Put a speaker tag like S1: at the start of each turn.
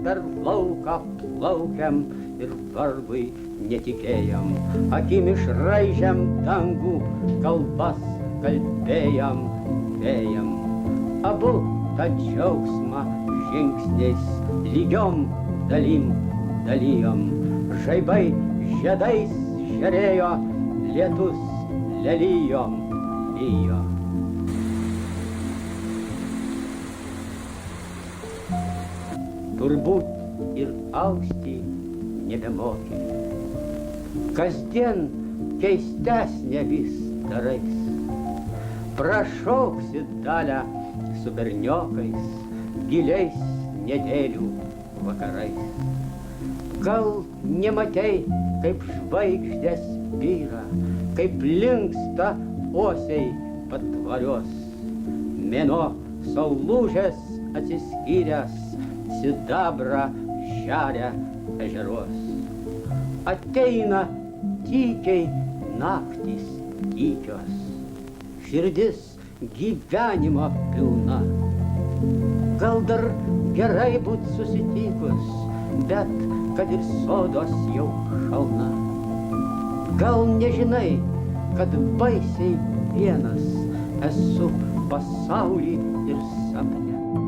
S1: per lauką plaukiam ir vargui netikėjam, akim išraižėm dangų, kalbas kalbėjam, vėjam. Abu tą džiaugsmą žingsniais lygiom dalim dalijom, žaibai žiedais žerėjo, lietus lelijom lijo. Turbūt ir austi nebemoki, kasdien keistesnė vis darais, prašoksi dalę su berniokais, giliais nedėlių vakarais. Gal nematei, kaip žvaigždės byra, kaip linksta osiai patvarios, mėnuo saulūžęs atsiskyręs, sidabrą šeria ežeruos. Ateina tykiai naktys tykios, širdis gyvenimo pilna. Gal dar gerai būt susitikus, bet kad ir sodos jau šalna. Gal nežinai, kad baisiai vienas esu pasauly ir sapne.